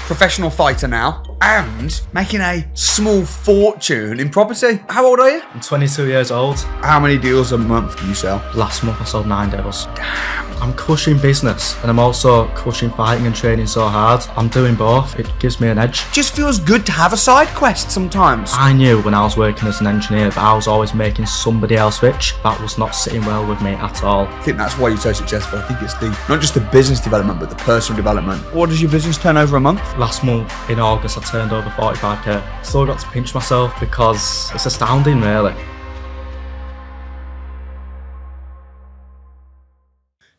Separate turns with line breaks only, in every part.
professional fighter now, and making a small fortune in property. How old are you?
I'm 22 years old.
How many deals a month do you sell?
Last month I sold 9 deals. Damn. I'm crushing business and I'm also crushing fighting and training so hard. I'm doing both. It gives me an edge.
Just feels good to have a side quest sometimes.
I knew when I was working as an engineer that I was always making somebody else rich. That was not sitting well with me at all.
I think that's why you're so successful. I think it's not just the business development, but the personal development. What does your business turn over a month?
Last month in August I turned over 45k. Still got to pinch myself because it's astounding really.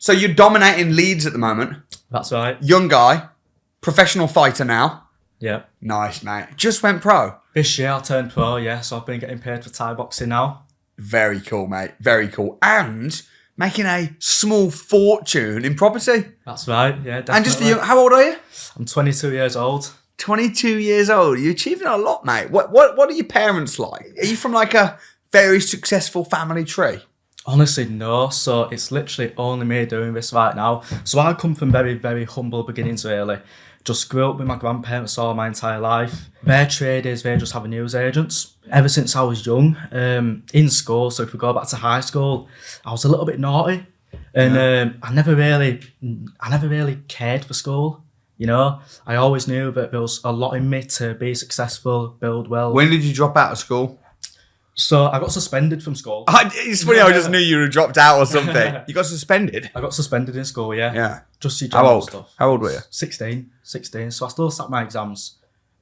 So you're dominating Leeds at the moment.
That's right.
Young guy, professional fighter now.
Yeah.
Nice, mate. Just went pro.
This year I turned pro, yeah, so I've been getting paid for Thai boxing now.
Very cool, mate. Very cool. And making a small fortune in property.
That's right, yeah, definitely.
And just, how old are you?
I'm 22 years old.
22 years old. You're achieving a lot, mate. What are your parents like? Are you from like a very successful family tree?
Honestly, no. So it's literally only me doing this right now. So I come from very, very humble beginnings, really. Just grew up with my grandparents all my entire life. Their trade is they just have news agents. Ever since I was young, in school, so if we go back to high school, I was a little bit naughty. And I never really cared for school. You know, I always knew that there was a lot in me to be successful, build well.
When did you drop out of school?
So I got suspended from school.
It's funny, I just knew you had dropped out or something. You got suspended?
I got suspended in school, yeah.
Yeah.
Just your general stuff.
How old were you?
16. So I still sat my exams.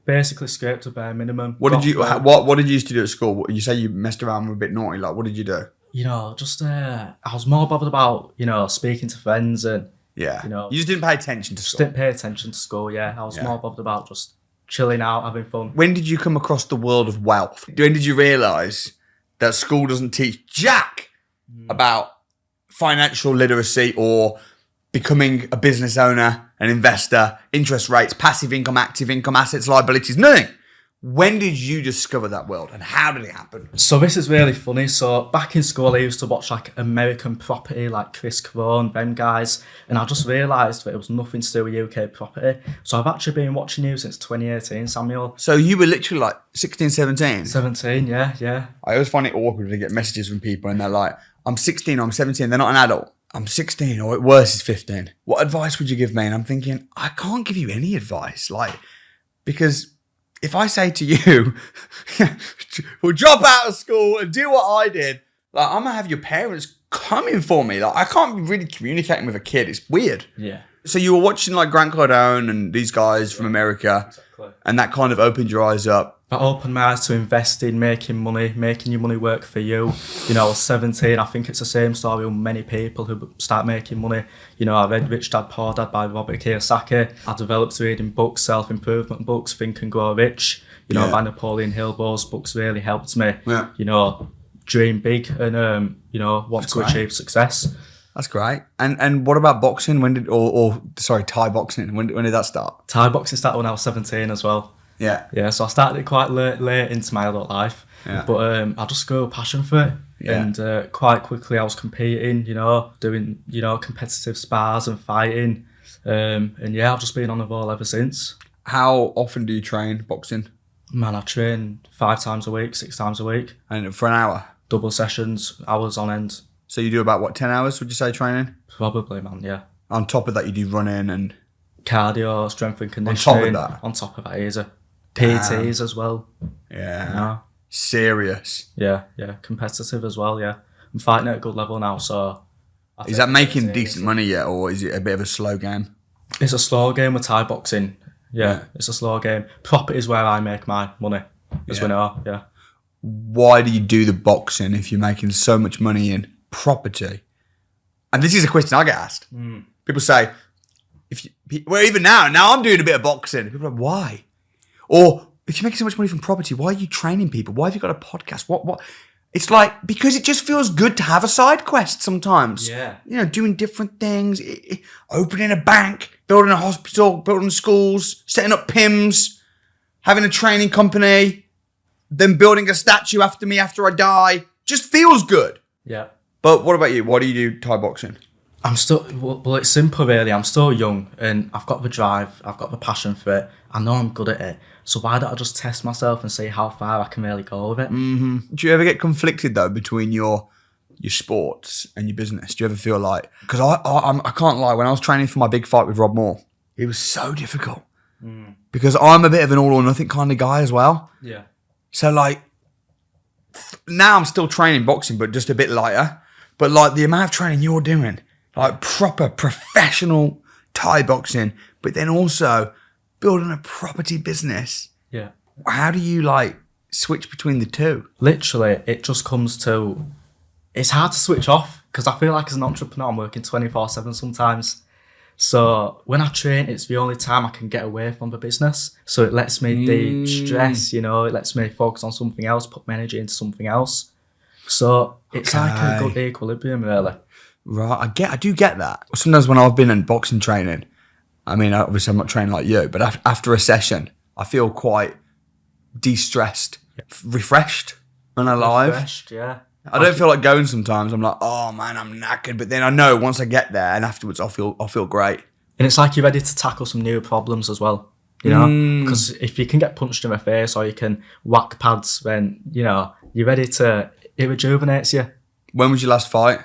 Basically scraped a bare minimum.
What did you used to do at school? You say you messed around with a bit naughty. Like, what did you do?
You know, just I was more bothered about, speaking to friends and
you just didn't pay attention to school.
Didn't pay attention to school, yeah. I was more bothered about just chilling out, having fun.
When did you come across the world of wealth? When did you realise that school doesn't teach jack about financial literacy or becoming a business owner, an investor, interest rates, passive income, active income, assets, liabilities, nothing? When did you discover that world and how did it happen?
So this is really funny. So back in school, I used to watch like American property, like Chris Crone, them guys. And I just realised that it was nothing to do with UK property. So I've actually been watching you since 2018, Samuel.
So you were literally like 16, 17?
17, yeah.
I always find it awkward to get messages from people and they're like, I'm 16 or I'm 17. They're not an adult. I'm 16 or worse is 15. What advice would you give me? And I'm thinking, I can't give you any advice. Because if I say to you, well, drop out of school and do what I did, I'm going to have your parents coming for me. I can't be really communicating with a kid. It's weird.
Yeah.
So you were watching Grant Cardone and these guys from America, exactly. And that kind of opened your eyes up.
That opened my eyes to investing, making money, making your money work for you. I was 17. I think it's the same story with many people who start making money. I read Rich Dad Poor Dad by Robert Kiyosaki. I developed reading books, self-improvement books, Think and Grow Rich, by Napoleon Hill. Those books really helped me, dream big and, want to achieve success.
That's great. And what about boxing? Thai boxing? When did that start?
Thai boxing started when I was 17 as well.
Yeah.
Yeah, so I started it quite late into my adult life. Yeah. But I just grew a passion for it. Yeah. And quite quickly I was competing, doing, competitive spars and fighting. I've just been on the ball ever since.
How often do you train boxing?
Man, I train 5 times a week, 6 times a week.
And for an hour?
Double sessions, hours on end.
So you do about, 10 hours, would you say, training?
Probably, man, yeah.
On top of that, you do running and...
cardio, strength and conditioning.
On top
of that, easy. PTs as well.
Yeah. Serious.
Yeah. Competitive as well, yeah. I'm fighting at a good level now, so...
Is that making decent money yet, or is it a bit of a slow game?
It's a slow game with Thai boxing. Yeah, it's a slow game. Property is where I make my money, as we know, yeah.
Why do you do the boxing if you're making so much money in property? And this is a question I get asked. People say, even now I'm doing a bit of boxing. People are like, why? Or if you're making so much money from property, why are you training people? Why have you got a podcast? What? It's because it just feels good to have a side quest sometimes.
Yeah.
Doing different things, opening a bank, building a hospital, building schools, setting up PIMS, having a training company, then building a statue after me after I die. Just feels good.
Yeah.
But what about you? Why do you do Thai boxing?
Well, it's simple really. I'm still young and I've got the drive, I've got the passion for it. I know I'm good at it. So why don't I just test myself and see how far I can really go with it?
Do you ever get conflicted though between your sports and your business? Do you ever feel like, because I can't lie, when I was training for my big fight with Rob Moore, it was so difficult because I'm a bit of an all or nothing kind of guy as well.
Yeah.
So like now I'm still training boxing, but just a bit lighter. But like the amount of training you're doing, like proper professional Thai boxing, but then also building a property business.
Yeah.
How do you like switch between the two?
Literally, it just comes to, it's hard to switch off because I feel like as an entrepreneur, I'm working 24/7 sometimes. So when I train, it's the only time I can get away from the business. So it lets me de-stress, it lets me focus on something else, put my energy into something else. So it's like a good equilibrium, really.
Right, I do get that. Sometimes when I've been in boxing training, I mean, obviously I'm not training like you, but after a session, I feel quite de-stressed, refreshed and alive.
Refreshed, yeah.
I don't feel like going sometimes. I'm like, oh man, I'm knackered. But then I know once I get there and afterwards, I'll feel great.
And it's like you're ready to tackle some new problems as well, Because if you can get punched in the face or you can whack pads, then, you're ready to, it rejuvenates you.
When was your last fight?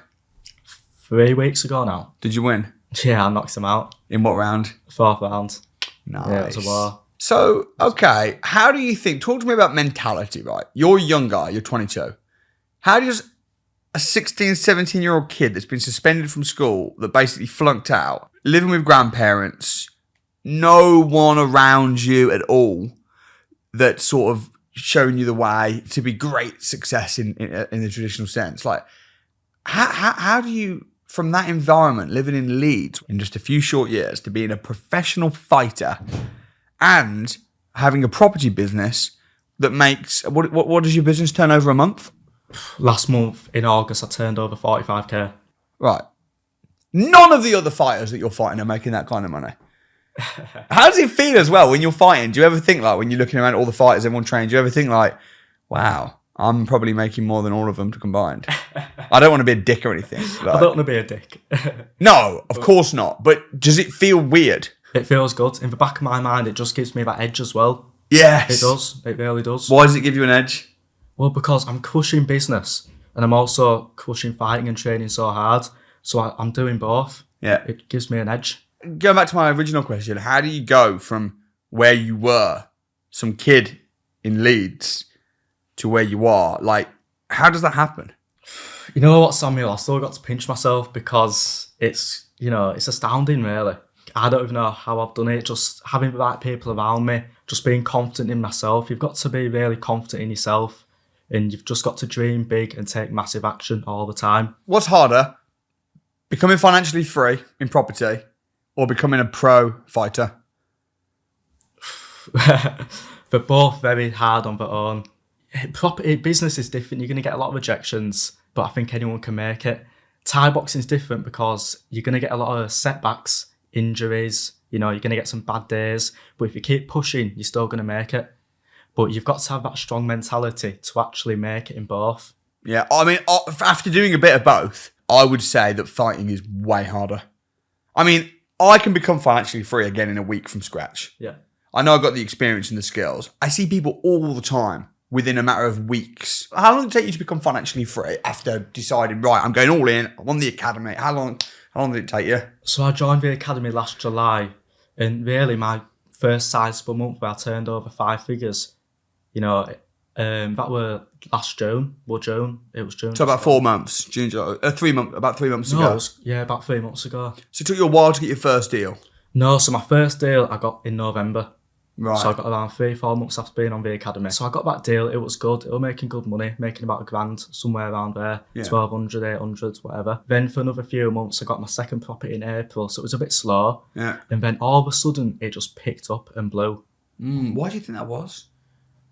3 weeks ago now.
Did you win?
Yeah, I knocked him out.
In what round?
4th round.
Nice.
Yeah, it was a war.
So, okay, how do you think, talk to me about mentality, right? You're a young guy, you're 22. How does a 16, 17-year-old kid that's been suspended from school, that basically flunked out, living with grandparents, no one around you at all that's sort of showing you the way to be great success in the traditional sense? Like, how do you, from that environment, living in Leeds in just a few short years, to being a professional fighter and having a property business that makes, what does your business turn over a month?
Last month in August, I turned over 45k.
Right. None of the other fighters that you're fighting are making that kind of money. How does it feel as well when you're fighting? Do you ever think, like, when you're looking around at all the fighters everyone trains, do you ever think like, wow, I'm probably making more than all of them combined? I don't want to be a dick or anything. Like,
I don't want to be a dick.
No, of course not. But does it feel weird?
It feels good. In the back of my mind, it just gives me that edge as well.
Yes.
It does. It really does.
Why does it give you an edge?
Well, because I'm crushing business and I'm also crushing fighting and training so hard. So I'm doing both.
Yeah.
It gives me an edge.
Going back to my original question, how do you go from where you were, some kid in Leeds, to where you are? Like, how does that happen?
You know what, Samuel? I still got to pinch myself because it's astounding, really. I don't even know how I've done it. Just having the right people around me, just being confident in myself. You've got to be really confident in yourself and you've just got to dream big and take massive action all the time.
What's harder, becoming financially free in property or becoming a pro fighter?
They're both very hard on their own. Property business is different. You're going to get a lot of rejections, but I think anyone can make it. Thai boxing is different because you're going to get a lot of setbacks, injuries, you're going to get some bad days, but if you keep pushing, you're still going to make it. But you've got to have that strong mentality to actually make it in both.
Yeah, I mean, after doing a bit of both, I would say that fighting is way harder. I mean, I can become financially free again in a week from scratch.
Yeah.
I know I've got the experience and the skills. I see people all the time within a matter of weeks. How long did it take you to become financially free after deciding, right, I'm going all in, I'm on the academy? How long did it take you?
So I joined the academy last July, and really my first sizable month where I turned over 5 figures, that were last June. Well, June. It was June.
So about 4 months, June, July, 3 months, about 3 months ago.
About 3 months ago.
So it took you a while to get your first deal?
No, so my first deal I got in November.
Right.
So I got around 3-4 months after being on the academy. So I got that deal. It was good. It was making good money, making about $1,000, somewhere around there. Yeah. 1,200, 800, whatever. Then for another few months, I got my second property in April. So it was a bit slow.
Yeah.
And then all of a sudden, it just picked up and blew.
Why do you think that was?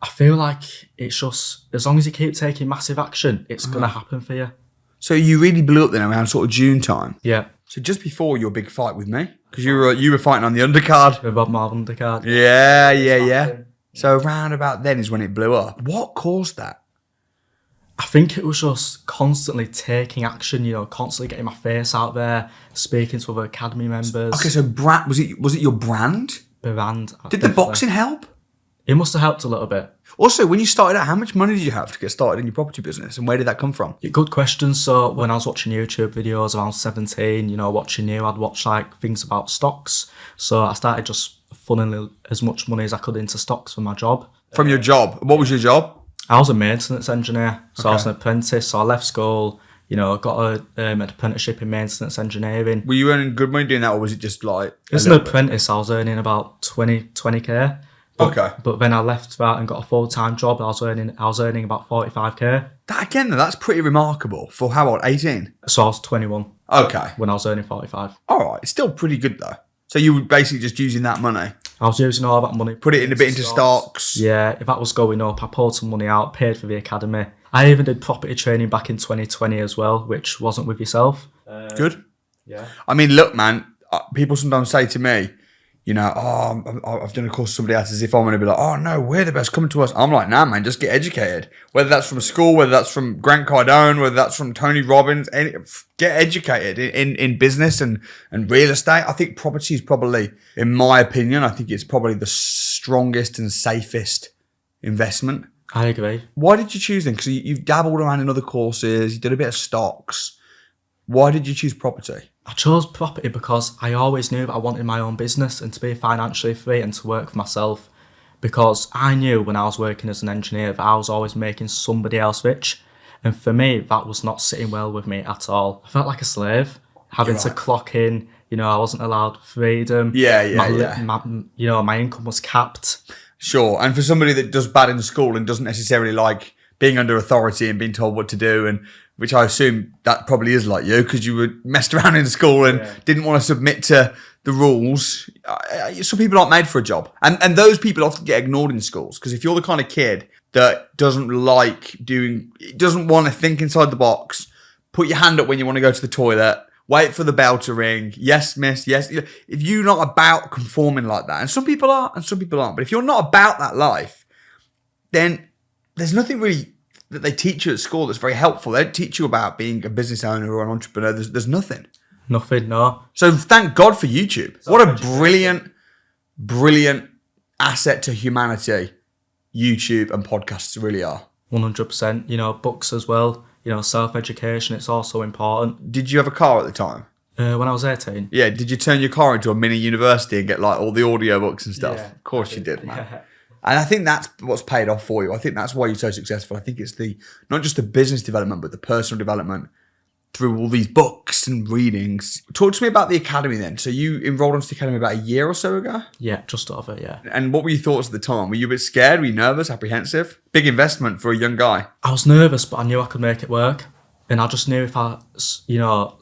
I feel like it's just, as long as you keep taking massive action, it's going to happen for you.
So you really blew up then around sort of June time?
Yeah.
So just before your big fight with me, because you were fighting on the undercard.
The Rob Moore undercard.
Yeah. So around about then is when it blew up. What caused that?
I think it was just constantly taking action, constantly getting my face out there, speaking to other academy members.
Okay, so was it your brand?
Brand.
Did the boxing help?
It must have helped a little bit.
Also, when you started out, how much money did you have to get started in your property business, and where did that come from?
Yeah, good question. So when I was watching YouTube videos around 17, watching you, I'd watch like things about stocks. So I started just funneling as much money as I could into stocks for my job.
From your job? What was your job?
I was a maintenance engineer. So I was
Okay.
an apprentice. So I left school, got an apprenticeship in maintenance engineering.
Were you earning good money doing that, or was it just like...
As an apprentice, I was earning about 20k.
Okay.
But then I left that and got a full-time job. I was earning about 45k.
That, again, that's pretty remarkable. For how old? 18?
So I was 21
Okay.
when I was earning 45.
All right. It's still pretty good, though. So you were basically just using that money,
I was using all that money.
put it in a bit into stocks.
Yeah, if that was going up, I pulled some money out, paid for the academy. I even did property training back in 2020 as well, which wasn't with yourself.
Good.
Yeah.
I mean, look, man, people sometimes say to me, I've done a course with somebody else, as if I'm going to be like, oh, no, we're the best, come to us. I'm like, nah, man, just get educated. Whether that's from school, whether that's from Grant Cardone, whether that's from Tony Robbins, get educated in business and real estate. I think property is probably, in my opinion, I think it's probably the strongest and safest investment.
I agree.
Why did you choose them? Because you've dabbled around in other courses, you did a bit of stocks. Why did you choose property?
I chose property because I always knew that I wanted my own business and to be financially free and to work for myself. Because I knew when I was working as an engineer that I was always making somebody else rich. And for me, that was not sitting well with me at all. I felt like a slave, having to clock in. I wasn't allowed freedom. My income was capped.
Sure. And for somebody that does bad in school and doesn't necessarily like being under authority and being told what to do, and which I assume that probably is like you, because you were messed around in school and didn't want to submit to the rules. Some people aren't made for a job. And those people often get ignored in schools, because if you're the kind of kid that doesn't want to think inside the box, put your hand up when you want to go to the toilet, wait for the bell to ring, yes, miss, yes. If you're not about conforming like that, and some people are and some people aren't, but if you're not about that life, then there's nothing really that they teach you at school that's very helpful. They don't teach you about being a business owner or an entrepreneur. There's nothing.
Nothing, no.
So thank God for YouTube. What a brilliant asset to humanity YouTube and podcasts really are.
100%. Books as well. Self-education, it's also important.
Did you have a car at the time?
When I was 18.
Yeah, did you turn your car into a mini university and get like all the audiobooks and stuff?
Yeah,
Of course you did, man.
Yeah.
And I think that's what's paid off for you. I think that's why you're so successful. I think it's not just the business development, but the personal development through all these books and readings. Talk to me about the academy then. So you enrolled onto the academy about a year or so ago?
Yeah, just over, yeah.
And what were your thoughts at the time? Were you a bit scared? Were you nervous, apprehensive? Big investment for a young guy.
I was nervous, but I knew I could make it work. And I just knew if I,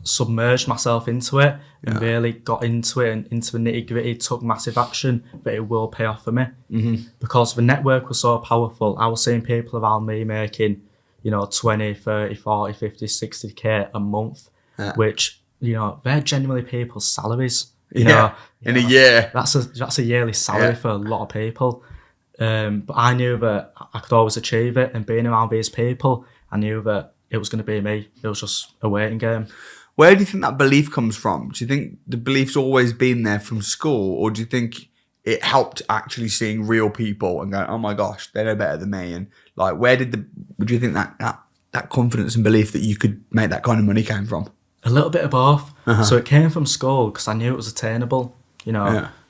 submerged myself into it and really got into it and into the nitty gritty, took massive action, that it will pay off for me. Mm-hmm. Because the network was so powerful. I was seeing people around me making, 20, 30, 40, 50, 60k a month, which, they're genuinely people's salaries. In
a year.
That's a yearly salary for a lot of people. But I knew that I could always achieve it, and being around these people, I knew that it was going to be me. It was just a waiting game.
Where do you think that belief comes from? Do you think the belief's always been there from school, or do you think it helped actually seeing real people and going, oh my gosh, they know better than me? And like, would you think that confidence and belief that you could make that kind of money came from?
A little bit of both. So it came from school because I knew it was attainable,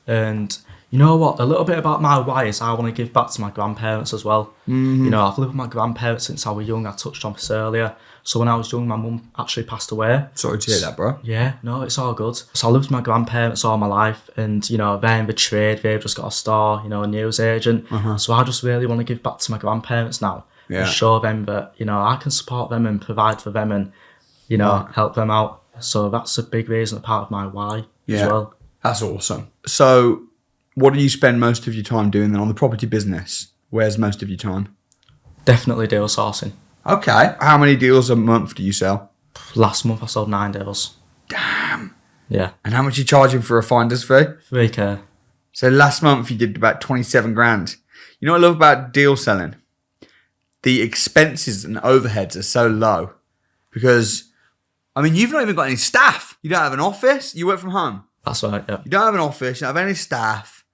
and you know what? A little bit about my why is I want to give back to my grandparents as well. Mm-hmm. I've lived with my grandparents since I was young. I touched on this earlier. So when I was young, my mum actually passed away.
Sorry to hear that, bro.
Yeah, no, it's all good. So I lived with my grandparents all my life, and they're in the trade. They've just got a store, a news agent. So I just really want to give back to my grandparents now and show them that I can support them and provide for them and help them out. So that's a big reason, a part of my why as well.
That's awesome. So what do you spend most of your time doing then on the property business? Where's most of your time?
Definitely deal sourcing.
Okay. How many deals a month do you sell?
Last month I sold 9 deals.
Damn.
Yeah.
And how much are you charging for a finder's fee?
3k.
So last month you did about 27 grand. You know what I love about deal selling? the expenses and overheads are so low because, I mean, you've not even got any staff. You don't have an office. You work from home.
That's right, yeah.
You don't have an office. You don't have any staff.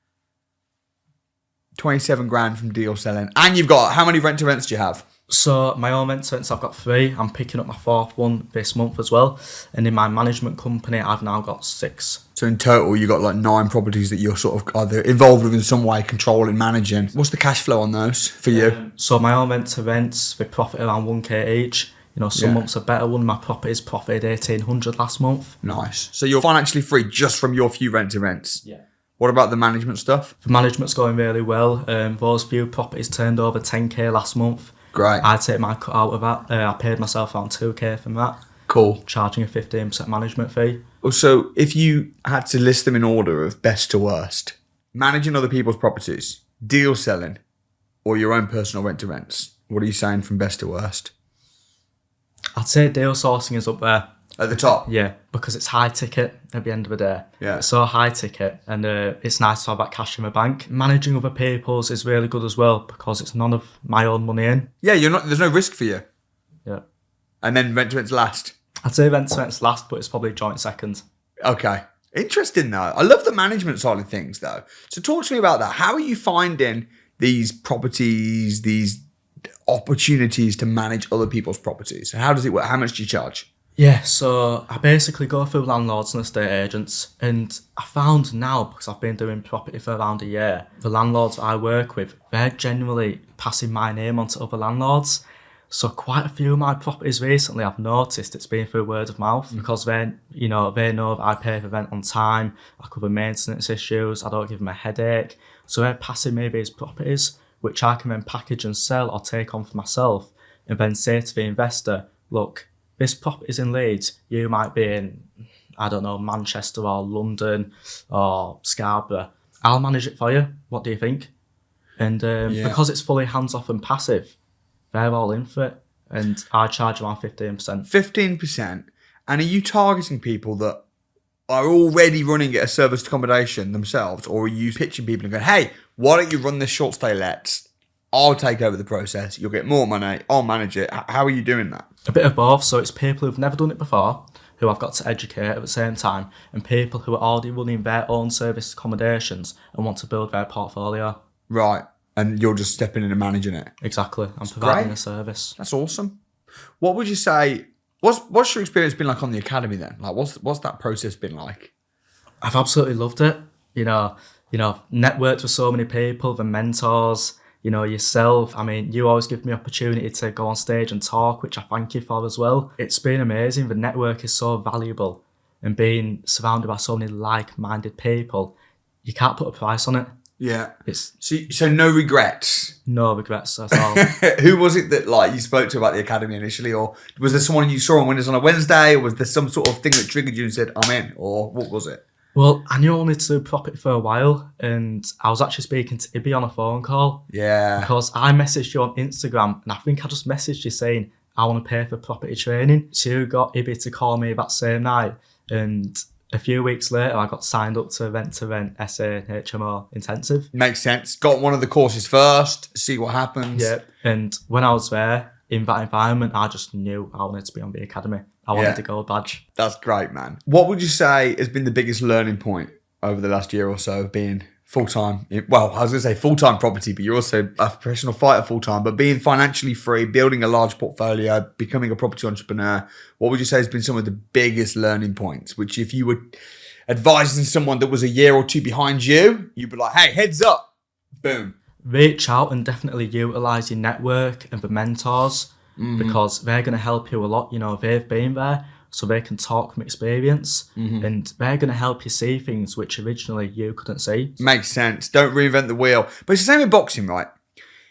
27 grand from deal selling. And you've got, how many rent-to-rents do you have?
So my own rent-to-rents, I've got 3. I'm picking up my 4th one this month as well. And in my management company, I've now got 6.
So in total, you got like 9 properties that you're sort of either involved with in some way, controlling, managing. What's the cash flow on those for you?
So my own rent-to-rents, we profit around 1k each. You know, some months are better. One of my properties profited 1,800 last month.
Nice. So you're financially free just from your few rent-to-rents?
Yeah.
What about the management stuff?
The management's going really well. Those few properties turned over 10k last month.
Great.
I take my cut out of that. I paid myself around 2k from that.
Cool.
Charging a 15% management fee.
So if you had to list them in order of best to worst, managing other people's properties, deal selling, or your own personal rent-to-rents, what are you saying from best to worst?
I'd say deal sourcing is up there.
At the top?
Yeah, because it's high ticket at the end of the day.
Yeah.
It's so high ticket and it's nice to have that cash in my bank. Managing other people's is really good as well because it's none of my own money in.
Yeah, there's no risk for you.
Yeah.
And then rent-to-rents last?
I'd say rent-to-rents last, but it's probably joint second.
Okay. Interesting though. I love the management side of things though. So talk to me about that. How are you finding these properties, these opportunities to manage other people's properties? How does it work? How much do you charge?
Yeah, so I basically go through landlords and estate agents, and I found now, because I've been doing property for around a year, the landlords that I work with, they're generally passing my name on to other landlords. So quite a few of my properties recently, I've noticed it's been through word of mouth because they know that I pay for rent on time, I cover maintenance issues, I don't give them a headache. So they're passing me these properties, which I can then package and sell or take on for myself, and then say to the investor, look, this property's in Leeds, you might be in, I don't know, Manchester or London or Scarborough. I'll manage it for you. What do you think? And because it's fully hands-off and passive, they're all in for it. And I charge around 15%.
15%? And are you targeting people that are already running a serviced accommodation themselves? Or are you pitching people and going, hey, why don't you run this short stay lets? I'll take over the process. You'll get more money. I'll manage it. How are you doing that?
A bit of both. So it's people who've never done it before, who I've got to educate at the same time, and people who are already running their own service accommodations and want to build their portfolio.
Right. And you're just stepping in and managing it.
Exactly. I'm providing a service.
That's awesome. What would you say? What's your experience been like on the academy then? Like, what's that process been like?
I've absolutely loved it. You know, networked with so many people, the mentors. You know, yourself, I mean, you always give me opportunity to go on stage and talk, which I thank you for as well. It's been amazing. The network is so valuable, and being surrounded by so many like-minded people, you can't put a price on it.
Yeah.
It's
So no regrets?
no regrets at all.
Who was it that like you spoke to about the academy initially? Or was there someone you saw on Winners on a Wednesday? Or was there some sort of thing that triggered you and said, I'm in? Or what was it?
Well, I knew I wanted to do property for a while, and I was actually speaking to Ibby on a phone call.
Yeah.
Because I messaged you on Instagram, and I think I just messaged you saying, I want to pay for property training. So you got Ibby to call me that same night, and a few weeks later, I got signed up to rent SA HMO intensive.
Makes sense. Got one of the courses first, see what happens.
Yeah. And when I was there, in that environment, I just knew I wanted to be on the academy. I wanted the gold badge. That's
great, man. What would you say has been the biggest learning point over the last year or so of being full-time? Well, I was going to say full-time property, but you're also a professional fighter full-time, but being financially free, building a large portfolio, becoming a property entrepreneur, what would you say has been some of the biggest learning points, which if you were advising someone that was a year or two behind you, you'd be like, hey, heads up, boom.
Reach out and definitely utilise your network and the mentors, because they're going to help you a lot. You know, they've been there, so they can talk from experience, and they're going to help you see things which originally you couldn't see.
Makes sense. Don't reinvent the wheel. But it's the same with boxing, right?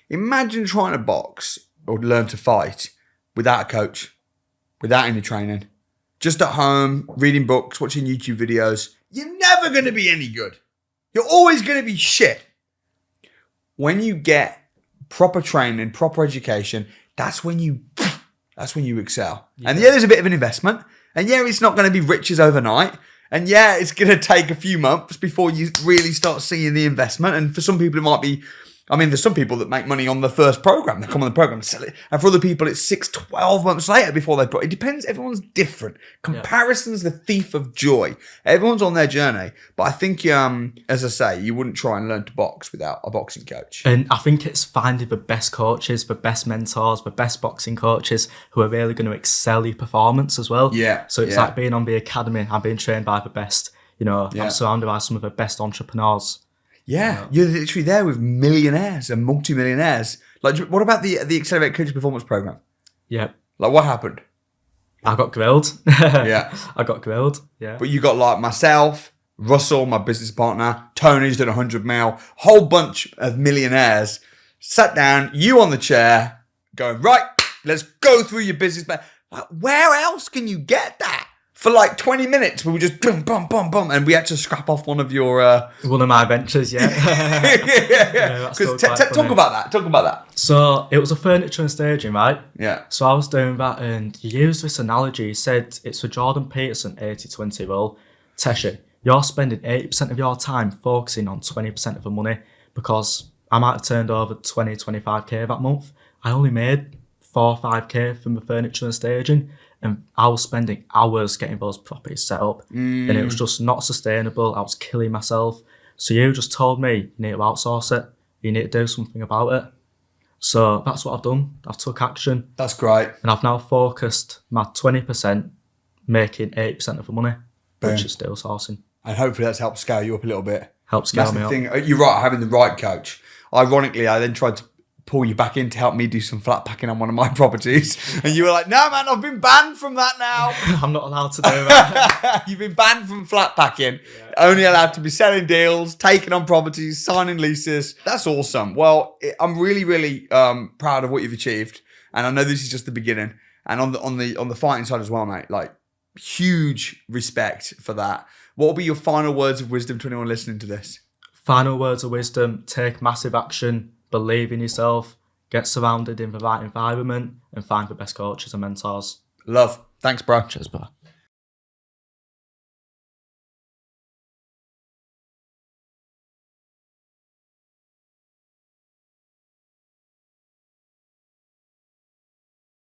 Imagine trying to box or learn to fight without a coach, without any training, just at home, reading books, watching YouTube videos. You're never going to be any good. You're always going to be shit. When you get proper training, proper education, that's when you excel. Yeah. And yeah, there's a bit of an investment. And yeah, it's not going to be riches overnight. And yeah, it's going to take a few months before you really start seeing the investment. And for some people, it might be I mean, there's some people that make money on the first program. They come on the program and sell it. And for other people, it's 6, 12 months later before they put it. Depends. Everyone's different. Comparison's the thief of joy. Everyone's on their journey. But I think, as I say, you wouldn't try and learn to box without a boxing coach.
And I think it's finding the best coaches, the best mentors, the best boxing coaches who are really going to excel your performance as well.
Yeah.
So it's like being on the academy. I'm being trained by the best. You know,
Yeah.
I'm surrounded by some of the best entrepreneurs.
Yeah, you're literally there with millionaires and multi-millionaires. Like, what about the Accelerate Coach Performance Program?
Yep.
Like, what happened?
I got grilled.
Yeah.
I got grilled. Yeah.
But you got like myself, Russell, my business partner, Tony's done 100 mil, whole bunch of millionaires sat down, you on the chair, going, right, let's go through your business plan. Like, where else can you get that? For like 20 minutes, we were just boom, boom, boom, boom, and we had to scrap off one of your...
One of my ventures, yeah.
yeah. Because talk about that.
So it was a furniture and staging, right?
Yeah.
So I was doing that, and you used this analogy. You said it's the Jordan Peterson 80-20 rule. Tesha, you're spending 80% of your time focusing on 20% of the money, because I might have turned over 20, 25k that month. I only made 4 or 5k from the furniture and staging. And I was spending hours getting those properties set up. And it was just not sustainable. I was killing myself. So you just told me, you need to outsource it. You need to do something about it. So that's what I've done. I've took action.
That's great.
And I've now focused my 20% making 80% of the money, which is still sourcing.
And hopefully that's helped scale you up a little bit.
Help scale me up.
Thing. You're right, having the right coach. Ironically, I then tried to pull you back in to help me do some flat packing on one of my properties. And you were like, no, man, I've been banned from that now.
I'm not allowed to do that.
You've been banned from flat packing. Yeah. Only allowed to be selling deals, taking on properties, signing leases. That's awesome. Well, I'm really, really proud of what you've achieved. And I know this is just the beginning. And on the fighting side as well, mate, like huge respect for that. What will be your final words of wisdom to anyone listening to this?
Final words of wisdom: take massive action. Believe in yourself, get surrounded in the right environment, and find the best coaches and mentors.
Love. Thanks, bro.
Cheers, bro.